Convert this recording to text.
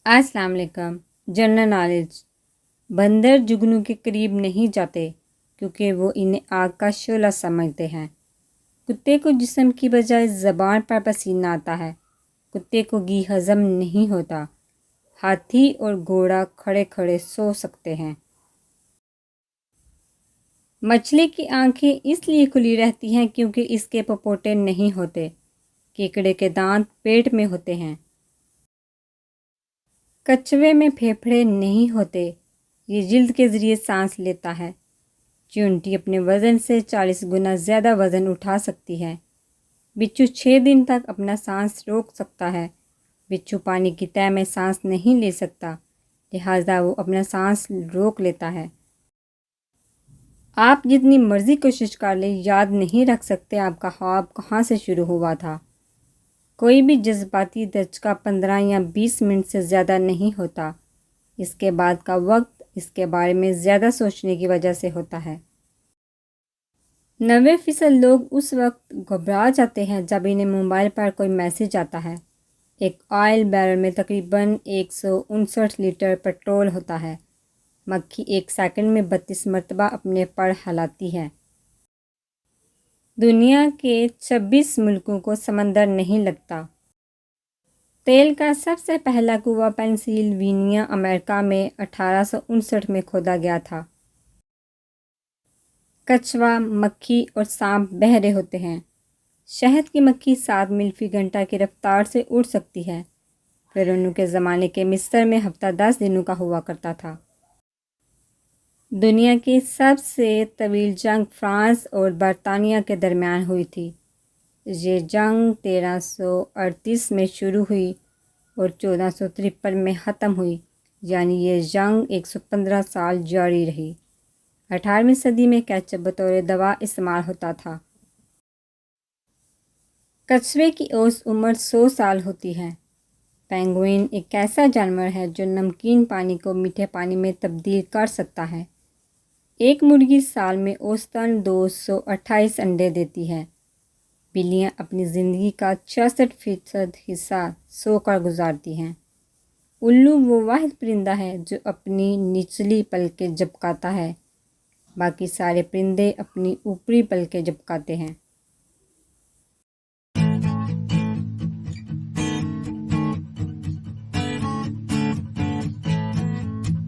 السلام علیکم۔ General knowledge. بندر جگنو کے قریب نہیں جاتے کیونکہ وہ انہیں آگ کا شعلہ سمجھتے ہیں۔ کتے کو جسم کی بجائے زبان پر پسینہ آتا ہے۔ کتے کو گھی ہضم نہیں ہوتا۔ ہاتھی اور گھوڑا کھڑے کھڑے سو سکتے ہیں۔ مچھلی کی آنکھیں اس لیے کھلی رہتی ہیں کیونکہ اس کے پپوٹے نہیں ہوتے۔ کیکڑے کے دانت پیٹ میں ہوتے ہیں۔ کچھوے میں پھیپھڑے نہیں ہوتے، یہ جلد کے ذریعے سانس لیتا ہے۔ چیونٹی اپنے وزن سے 40 گنا زیادہ وزن اٹھا سکتی ہے۔ بچھو 6 دن تک اپنا سانس روک سکتا ہے۔ بچھو پانی کی تہہ میں سانس نہیں لے سکتا، لہٰذا وہ اپنا سانس روک لیتا ہے۔ آپ جتنی مرضی کوشش کر لیں یاد نہیں رکھ سکتے آپ کا خواب کہاں سے شروع ہوا تھا۔ کوئی بھی جذباتی دھچکا 15 یا 20 منٹ سے زیادہ نہیں ہوتا۔ اس کے بعد کا وقت اس کے بارے میں زیادہ سوچنے کی وجہ سے ہوتا ہے۔ 90% لوگ اس وقت گھبرا جاتے ہیں جب انہیں موبائل پر کوئی میسج آتا ہے۔ ایک آئل بیرل میں تقریباً 159 لیٹر پٹرول ہوتا ہے۔ مکھی ایک سیکنڈ میں 32 مرتبہ اپنے پر ہلاتی ہے۔ دنیا کے 26 ملکوں کو سمندر نہیں لگتا۔ تیل کا سب سے پہلا کنواں پینسلوینیا، امریکہ میں 1859 میں کھودا گیا تھا۔ کچھوا، مکھی اور سانپ بہرے ہوتے ہیں۔ شہد کی مکھی 7 میل فی گھنٹہ کی رفتار سے اڑ سکتی ہے۔ فرعونوں کے زمانے کے مصر میں ہفتہ 10 دنوں کا ہوا کرتا تھا۔ دنیا کی سب سے طویل جنگ فرانس اور برطانیہ کے درمیان ہوئی تھی۔ یہ جنگ 1338 میں شروع ہوئی اور 1453 میں ختم ہوئی، یعنی یہ جنگ 115 سال جاری رہی۔ 18ویں صدی میں کیچپ بطور دوا استعمال ہوتا تھا۔ کچھوے کی اوسط عمر 100 سال ہوتی ہے۔ پینگوئن ایک ایسا جانور ہے جو نمکین پانی کو میٹھے پانی میں تبدیل کر سکتا ہے۔ ایک مرغی سال میں اوسطاً 228 انڈے دیتی ہے۔ بلیاں اپنی زندگی کا 66% حصہ سو کر گزارتی ہیں۔ الو وہ واحد پرندہ ہے جو اپنی نچلی پلکیں جھپکاتا ہے، باقی سارے پرندے اپنی اوپری پلکیں جھپکاتے ہیں۔